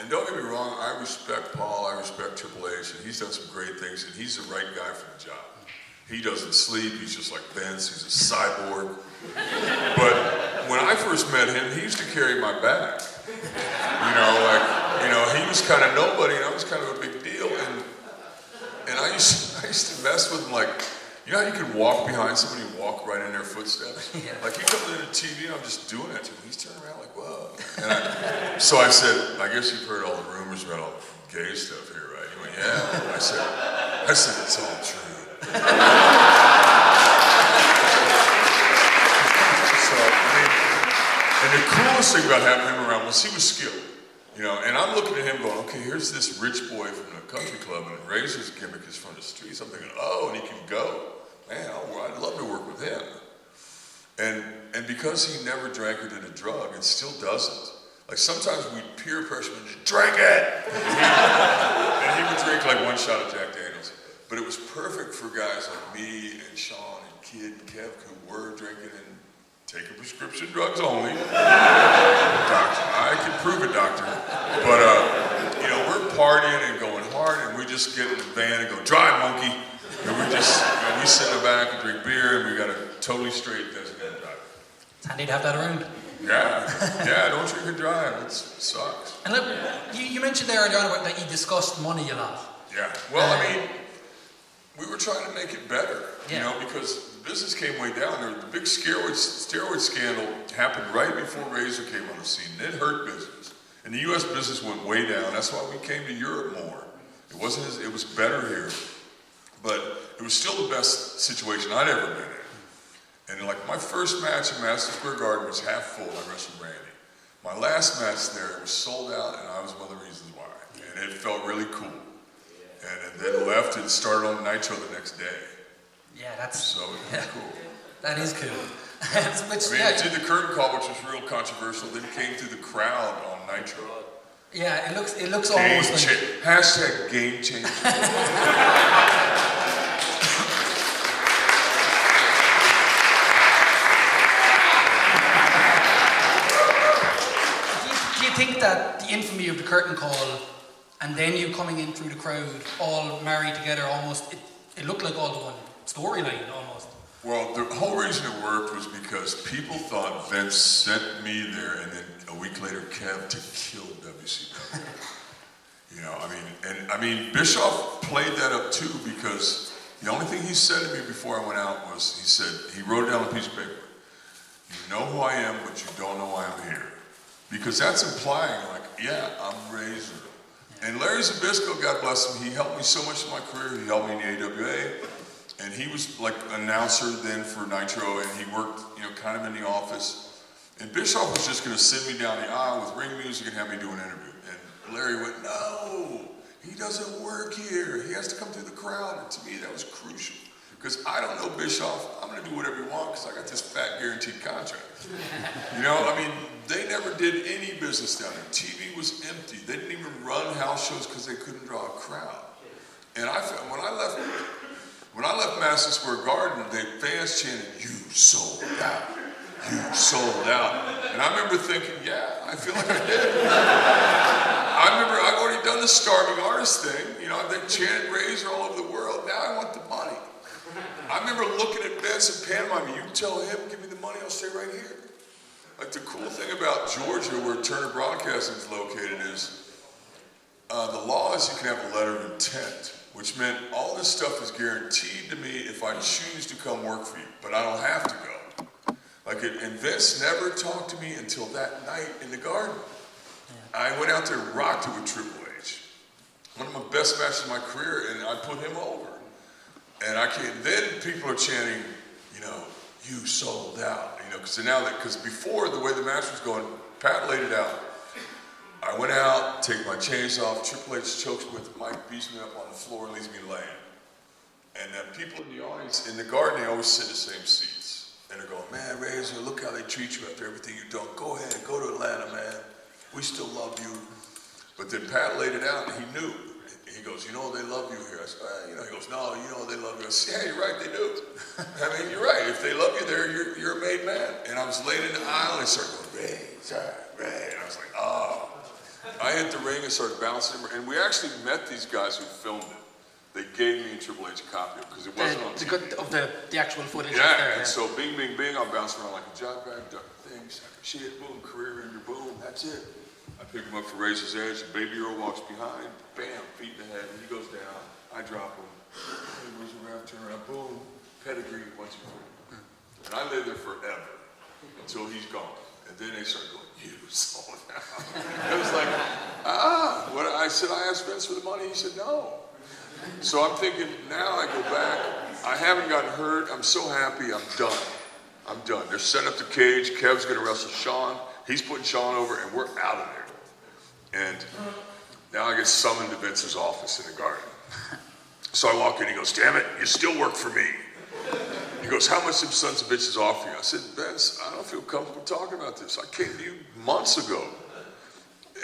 and don't get me wrong, I respect Paul, I respect Triple H, and he's done some great things, and he's the right guy for the job. He doesn't sleep, he's just like Vince, he's a cyborg. But when I first met him, he used to carry my bag. He was kind of nobody, and I was kind of a big deal, and I used to mess with him like, you know how you can walk behind somebody and walk right in their footsteps? Yeah. Like he comes into the TV and I'm just doing that to him. He's turning around like, whoa. And so I said, I guess you've heard all the rumors about all the gay stuff here, right? He went, yeah. I said, it's all true. So, I mean, and the coolest thing about having him around was he was skilled. You know, and I'm looking at him going, okay, here's this rich boy from the country club, and Razor's gimmick is from the streets. I'm thinking, oh, and he can go. Man, I'd love to work with him. And because he never drank or did a drug, and still doesn't. Like sometimes we'd peer pressure him, just drink it! And he would drink like one shot of Jack Daniels. But it was perfect for guys like me and Sean and Kid and Kev who were drinking and taking prescription drugs only. Doctor, I can prove it, doctor. But, you know, we're partying and going hard, and we just get in the van and go, drive, monkey. And we just, you know, we sit in the back and drink beer, and we got a totally straight designated driver. It's handy to have that around. Yeah, don't drink and drive. It sucks. And look, you mentioned there earlier on about that you discussed money a lot. Yeah, well, I mean, we were trying to make it better, you know, because the business came way down. There was the big steroid scandal happened right before Razor came on the scene. It hurt business. And the U.S. business went way down. That's why we came to Europe more. It was better here. But it was still the best situation I'd ever been in. And like my first match in Madison Square Garden was half full. I wrestled Randy. My last match there, it was sold out, and I was one of the reasons why. And it felt really cool. And then left and started on Nitro the next day. Yeah, that's so it was cool. That is cool. It did the curtain call, which was real controversial. Then came through the crowd on Nitro. Yeah, it looks almost like hashtag game changer. Do you think that the infamy of the curtain call and then you coming in through the crowd all married together almost, it looked like all the one storyline almost? Well, the whole reason it worked was because people thought Vince sent me there and then a week later Kev to kill WCW. You know, I mean, Bischoff played that up too because the only thing he said to me before I went out was, he wrote it down on a piece of paper. You know who I am, but you don't know why I'm here. Because that's implying like, yeah, I'm Razor. And Larry Zbyszko, God bless him, he helped me so much in my career. He helped me in the AWA. And he was like announcer then for Nitro, and he worked, you know, kind of in the office. And Bischoff was just going to send me down the aisle with ring music and have me do an interview. And Larry went, no, he doesn't work here. He has to come through the crowd. And to me, that was crucial. Because I don't know Bischoff. I'm going to do whatever you want because I got this fat guaranteed contract. You know, I mean, they never did any business down there. TV was empty. They didn't even run house shows because they couldn't draw a crowd. And when I left Madison Square Garden, the fans chanted, you sold out. You sold out. And I remember thinking, yeah, I feel like I did. I remember I've already done the starving artist thing. You know, they chanted Razor all over the world. Now I want the money. I remember looking at Vince and pantomiming, you tell him, give me the money, I'll stay right here. Like the cool thing about Georgia, where Turner Broadcasting is located, is the law is you can have a letter of intent, which meant all this stuff is guaranteed to me if I choose to come work for you, but I don't have to go. And Vince never talked to me until that night in the Garden. Yeah. I went out there and rocked it with Triple H. One of my best matches of my career, and I put him over. And then people are chanting, you know, you sold out, you know, because before the way the match was going, Pat laid it out. I went out, take my chains off, Triple H chokes me with the mic, beats me up on the floor, and leaves me laying. And then people in the audience, in the Garden, they always sit in the same seats. And they're going, man, Razor, look how they treat you after everything you've done. Go ahead, go to Atlanta, man. We still love you. But then Pat laid it out, and he knew. He goes, you know, they love you here. I said, you know, he goes, no, you know, they love you. I said, yeah, you're right, they do. I mean, you're right. If they love you there, you're a made man. And I was laying in the aisle, and they started going, Razor, Razor. And I was like, oh. I hit the ring and started bouncing. And we actually met these guys who filmed it. They gave me and Triple H a copy of it because it wasn't on TV. Of the actual footage. Yeah, and so bing, bing, bing, I'm bouncing around like a job bag, duck things, shit, boom, career ender, boom, that's it. I pick him up for Razor's Edge, Baby Earl walks behind, bam, feet in the head, and he goes down, I drop him, hey, where's the ref, turn around, boom, pedigree, 1, 2, 3. And I live there forever until he's gone. And then they start going, you sold out. It was like, what I said, I asked Vince for the money, he said no. So I'm thinking, now I go back, I haven't gotten hurt, I'm so happy, I'm done. I'm done. They're setting up the cage, Kev's gonna wrestle Sean, he's putting Sean over, and we're out of there. And now I get summoned to Vince's office in the garden. So I walk in, he goes, damn it, you still work for me. He goes, how much did sons of bitches offer you? I said, Vince, I don't feel comfortable talking about this. I came to you months ago.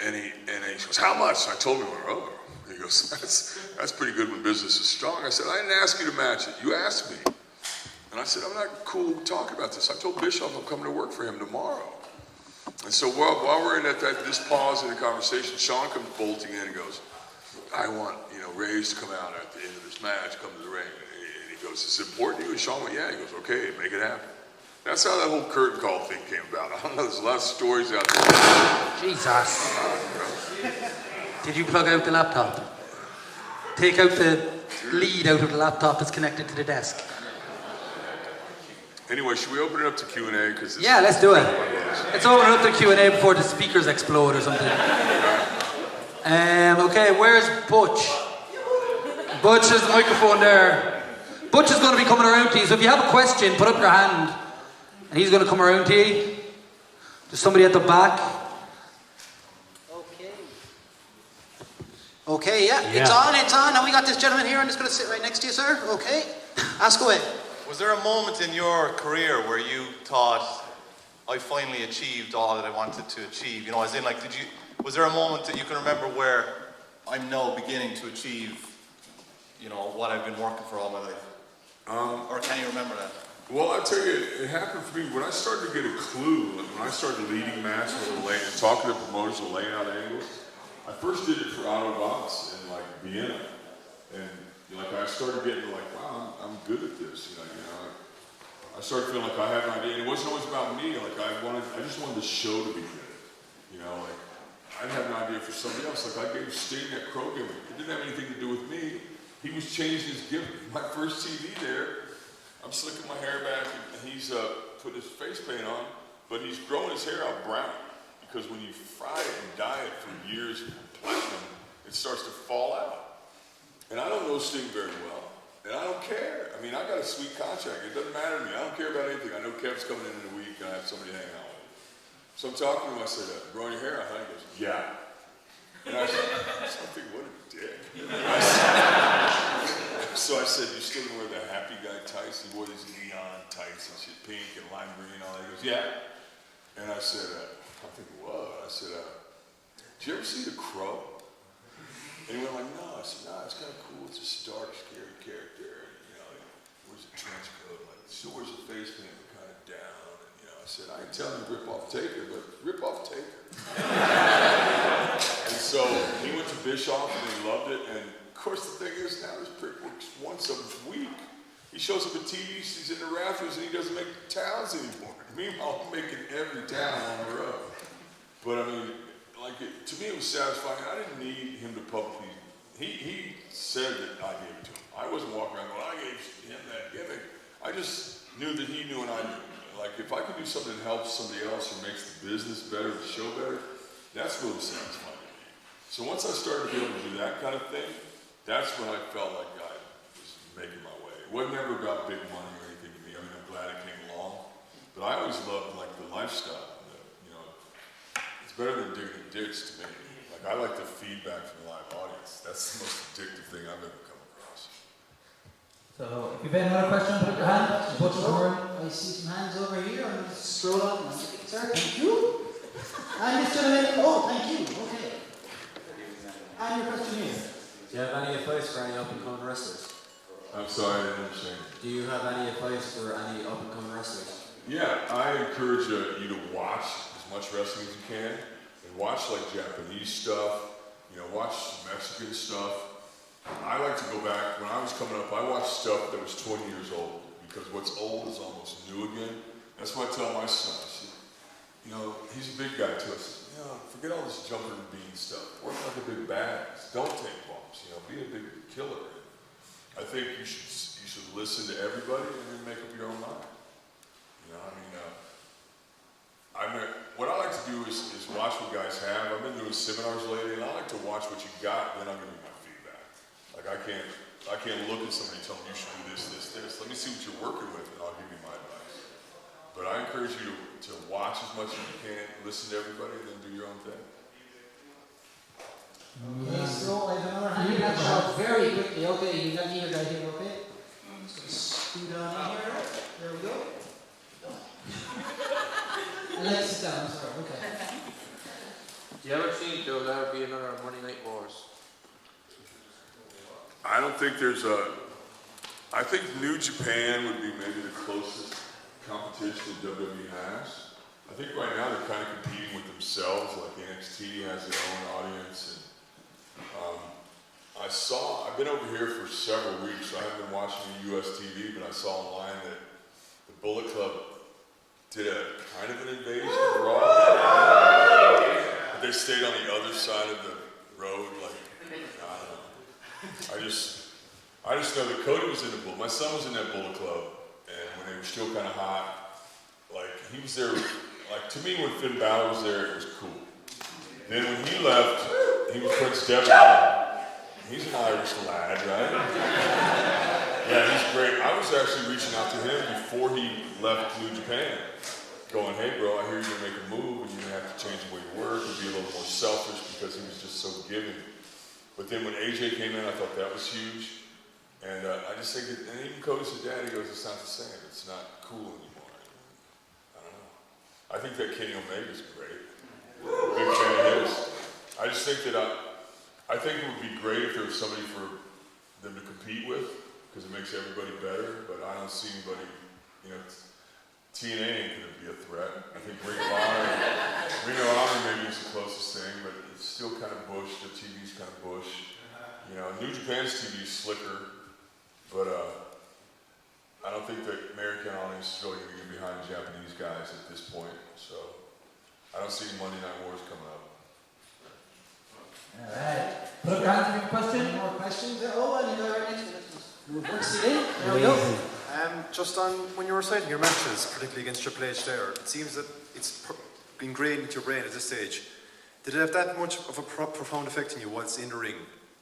And he goes, how much? I told him, oh. He goes, that's pretty good when business is strong. I said, I didn't ask you to match it. You asked me. And I said, I'm not cool talking about this. I told Bischoff I'm coming to work for him tomorrow. And so while we're in this pause in the conversation, Sean comes bolting in and goes, I want, Reyes to come out at the end of this match, come to the ring. And he goes, is it important to you? And Sean went, yeah. He goes, okay, make it happen. That's how that whole curtain call thing came about. I don't know, there's a lot of stories out there. Jesus. Did you plug out the laptop? Take out the lead out of the laptop that's connected to the desk. Anyway, should we open it up to Q&A? Yeah, let's do it. Let's open it up to Q&A before the speakers explode or something. Okay, where's Butch? Butch, there's the microphone there. Butch is going to be coming around to you, so if you have a question, put up your hand. And he's going to come around to you. There's somebody at the back. Okay, yeah. It's on. Now we got this gentleman here, I'm just going to sit right next to you, sir. Okay, ask away. Was there a moment in your career where you thought, I finally achieved all that I wanted to achieve? As in, was there a moment that you can remember where I'm now beginning to achieve, what I've been working for all my life? Or can you remember that? Well, I'll tell you, it happened for me when I started to get a clue, when I started leading matches and talking to promoters and laying out angles. I first did it for Otto Voss in Vienna, and I started getting wow, I'm good at this. I started feeling like I had an idea. And it wasn't always about me. I just wanted the show to be good. I'd have an idea for somebody else. I gave Sting that Crow gimmick. It didn't have anything to do with me. He was changing his gimmick. My first TV there, I'm slicking my hair back, and he's putting his face paint on, but he's growing his hair out brown. Because when you fry it and dye it for years of platinum, it starts to fall out. And I don't know Sting very well, and I don't care. I got a sweet contract. It doesn't matter to me. I don't care about anything. I know Kev's coming in a week, and I have somebody to hang out with. So I'm talking to him. I said, growing your hair out, huh? He goes, yeah. And I said, something, what a dick. So I said, you still gonna wear the happy guy tights? He wore these neon tights and shit, pink and lime green and all that. He goes, yeah. And I said, I'm thinking, what? I said, did you ever see The Crow? And he went no. I said, no, it's kind of cool. It's a stark, scary character. And, he wears a trench coat, still wears a face paint, but kind of down. And, I said, I ain't telling you to rip off Taker, but rip off Taker. And so he went to Bischoff and he loved it. And of course the thing is now this prick works once a week. He shows up at TV, he's in the rafters, and he doesn't make towns anymore. Meanwhile, I'm making every town on the road. But to me it was satisfying. I didn't need him to publicly, he said that I gave it to him. I wasn't walking around going, I gave him that gimmick. I just knew that he knew and I knew. If I could do something that helps somebody else or makes the business better, the show better, that's really satisfying to me. So once I started to be able to do that kind of thing, that's when I felt like I was making my way. It wasn't ever about big money or anything to me. I'm glad it came along. But I always loved the lifestyle. It's better than digging a ditch to me. I like the feedback from the live audience. That's the most addictive thing I've ever come across. So, if you've had another question, put up your hand. I see some hands over here. I'm going to scroll up. Sir, thank you. And this gentleman. Oh, thank you. Okay. And your question here. Do you have any advice for any up-and-coming wrestlers? I'm sorry, I didn't understand. Do you have any advice for any up-and-coming wrestlers? Yeah, I encourage you to watch as much wrestling as you can, and watch Japanese stuff, watch Mexican stuff. I like to go back, when I was coming up, I watched stuff that was 20 years old, because what's old is almost new again. That's what I tell my son. I said, he's a big guy too. I said, forget all this jumping and bean stuff. Work like a big badass. Don't take bumps, be a big killer. I think you should listen to everybody and then make up your own mind. What I like to do is watch what guys have. I've been doing seminars lately, and I like to watch what you got, then I'll give you my feedback. I can't look at somebody and tell them you should do this. Let me see what you're working with, and I'll give you my advice. But I encourage you to watch as much as you can, listen to everybody, and then do your own thing. Okay, so I have another hand that shot very quickly. Okay, you got me here, guy here, okay? Just gonna scoot on in here. There we go. And let's sit down, sorry, okay. Do you ever think there'll ever be another Monday Night Wars? I don't think there's a. I think New Japan would be maybe the closest competition that WWE has. I think right now they're kind of competing with themselves. Like NXT has their own audience, and I've been over here for several weeks. So I haven't been watching the US TV, but I saw online that the Bullet Club did a kind of an invasion of Raw. But they stayed on the other side of the road, like, I don't know. I just know that Cody was in the Bullet. My son was in that Bullet Club, and when they were still kind of hot, like, he was there, like, to me, when Finn Balor was there, it was cool. Then when he left, he was Prince Devitt. He's an Irish lad, right? Yeah, he's great. I was actually reaching out to him before he left New Japan, going, hey bro, I hear you're gonna make a move and you're gonna have to change the way you work and be a little more selfish because he was just so giving. But then when AJ came in, I thought that was huge. And I just think that, and even Cody said, Dad, he goes, it's not the same. It's not cool anymore. I don't know. I think that Kenny Omega's great. Big fan of his. I just think that I think it would be great if there was somebody for them to compete with, because it makes everybody better, but I don't see anybody, you know, TNA ain't gonna be a threat. I think Ring of Honor maybe is the closest thing, but it's still kind of bush, the TV's kind of bush. You know, New Japan's TV is slicker, but I don't think the American audience is really gonna get behind Japanese guys at this point, so I don't see Monday Night Wars coming up. All right. Put up your hands if you have a question. Any more questions? Oh, and you go right next to it. We'll box it in. There we go. Just on when you were citing your matches, particularly against Triple H there, it seems that it's been ingrained into your brain at this stage. Did it have that much of a profound effect on you once in the ring,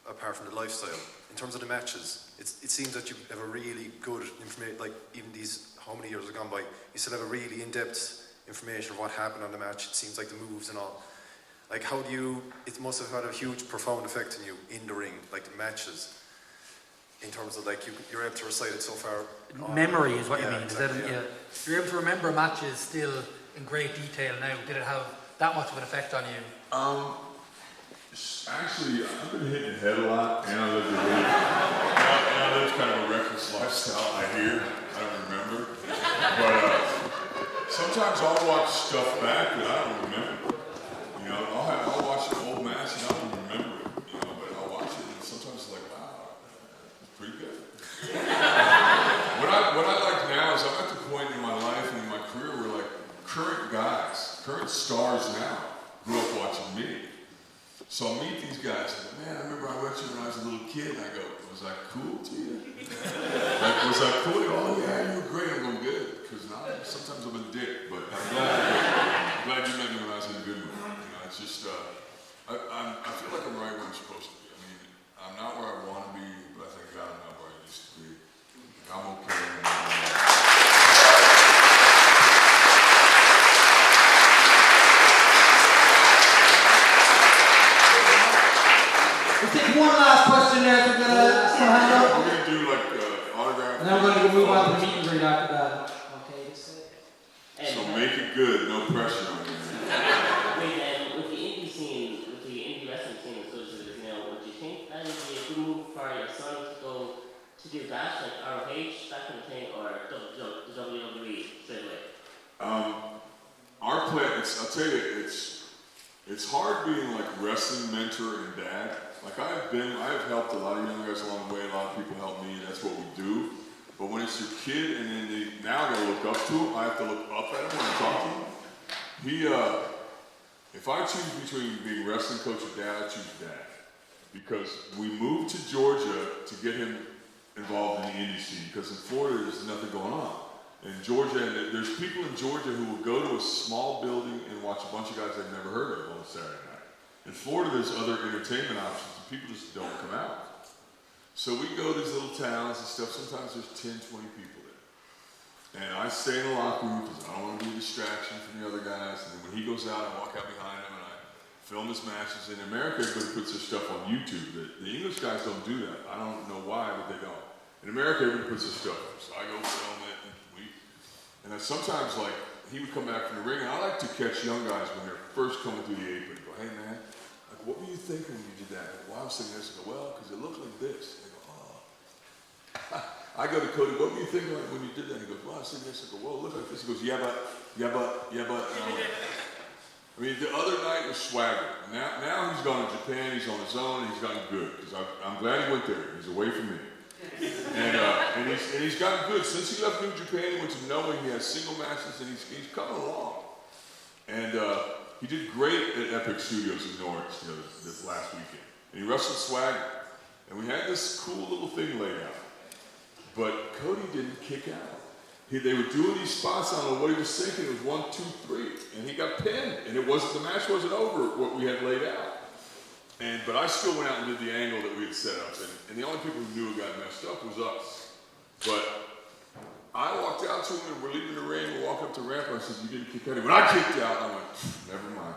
apart from the lifestyle? In terms of the matches, it seems that you have a really good information, like even these, how many years have gone by, you still have a really in-depth information of what happened on the match. It seems like the moves and all. Like how do you, it must have had a huge profound effect on you in the ring, like the matches, in terms of like you're able to recite it so far. Memory is what you mean, exactly, is that you're able to remember matches still in great detail now. Did it have that much of an effect on you? Actually, I've been hitting the head a lot, and I live kind of a reckless lifestyle. I hear, I don't remember, but sometimes I'll watch stuff back that I don't remember. You know, I'll watch an old match and I don't remember it. You know, but I'll watch it and sometimes it's like, wow, it's pretty good. What I like now is I'm at the point in my life and in my career where like current stars now grew up watching me. So I'll meet these guys and man, I remember I watched you when I was a little kid and I go, was I cool to you? Like, was I cool? Oh yeah, you were great. I'm going good. Because sometimes I'm a dick, but I'm glad you met me when I was in a good mood. You know, it's just, I feel like I'm right where I'm supposed to be. I mean, I'm not where I want to be, but I thank God I'm not where I used to be. I'm okay. We'll take one last question there. We're gonna hand up. We're going to do like autograph. And then we're going to move on to the meet and greet after that. Okay, So make it good, no pressure on you. With the indie scene, with the indie wrestling scene associated with now, would you think that would be a good move for your son to go to do that, like ROH, that kind of thing, or the WWE straight away? Our plan, I'll tell you, it's hard being like wrestling mentor and dad. Like I have helped a lot of young guys along the way, a lot of people help me, that's what we do. But when it's your kid and then now I gotta look up to him, I have to look up at him when I talk to him. If I choose between being wrestling coach or dad, I choose dad. Because we moved to Georgia to get him involved in the indie scene, because in Florida there's nothing going on. In Georgia, there's people in Georgia who will go to a small building and watch a bunch of guys they've never heard of on a Saturday night. In Florida, there's other entertainment options, and people just don't come out. So we go to these little towns and stuff, sometimes there's 10, 20 people there. And I stay in the locker room because I don't want to be a distraction from the other guys, and then when he goes out, I walk out behind him and I film his matches. In America, everybody puts their stuff on YouTube. The English guys don't do that. I don't know why, but they don't. In America, everybody puts their stuff up. So I go film it, and then sometimes, like, he would come back from the ring, and I like to catch young guys when they're first coming through the apron. Go, hey man, like, what were you thinking when you did that? Well, I was thinking this. I go, well, because it looked like this. They go, oh. I go to Cody, what were you thinking like when you did that? He goes, well, I was thinking this. I go, well, it looked like this. He goes, yeah, but. And I'm like, I mean, the other night was swagger. Now he's gone to Japan, he's on his own, and he's gotten good. Because I'm glad he went there. He's away from me. And he's gotten good. Since he left New Japan, he went to Noah, he has single matches, and he's coming along. And he did great at Epic Studios in Norwich this last weekend. And he wrestled Swagger. And we had this cool little thing laid out. But Cody didn't kick out. They were doing these spots, I don't know what he was thinking, it was 1, 2, 3, and he got pinned, and the match wasn't over, what we had laid out. But I still went out and did the angle that we had set up, and the only people who knew it got messed up was us. But I walked out to him, and we're leaving the ring, we walk up to the ramp, and I said, you didn't kick out. When I kicked out, I went, never mind.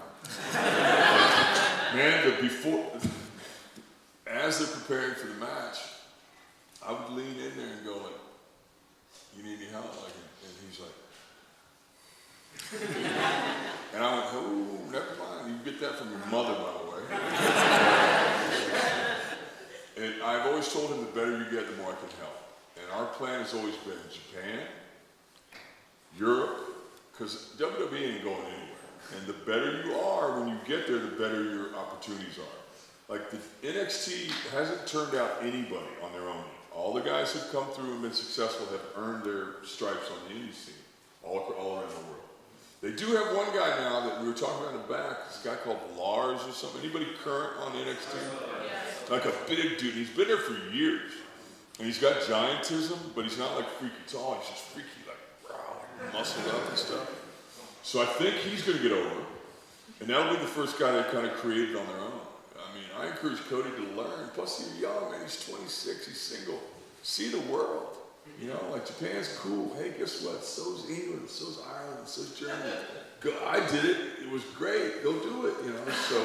Man, as they're preparing for the match, I would lean in there and go like, you need any help? And he's like, and I went, oh, never mind. You get that from your mother, by the way. And I've always told him the better you get, the more I can help. And our plan has always been Japan, Europe, because WWE ain't going anywhere. And the better you are when you get there, the better your opportunities are. Like the NXT hasn't turned out anybody on their own. All the guys who've come through and been successful have earned their stripes on the indie scene, all around the world. They do have one guy now that we were talking about in the back, this guy called Lars or something. Anybody current on NXT? Yes. Like a big dude. He's been there for years. And he's got giantism, but he's not like freaky tall. He's just freaky, like, wow, muscled up and stuff. So I think he's going to get over. And that'll be the first guy they kind of created on their own. I encourage Cody to learn. Plus, he's young, man. He's 26. He's single. See the world. You know, like Japan's cool. Hey, guess what? So's England. So's Ireland. So's Germany. I did it. It was great. Go do it. You know. So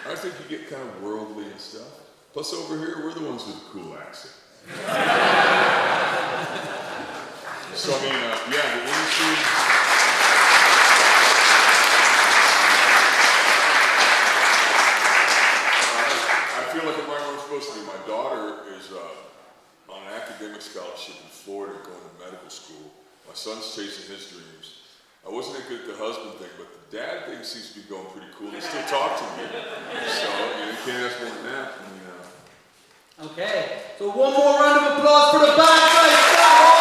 I think you get kind of worldly and stuff. Plus, over here, we're the ones with the cool accent. So I mean, yeah, the industry. I feel like I'm right where I'm supposed to be. My daughter is on an academic scholarship in Florida going to medical school. My son's chasing his dreams. I wasn't that good at the husband thing, but the dad thing seems to be going pretty cool. They still talk to me. So, you can't ask more than that. Okay, so one more round of applause for the bad guys.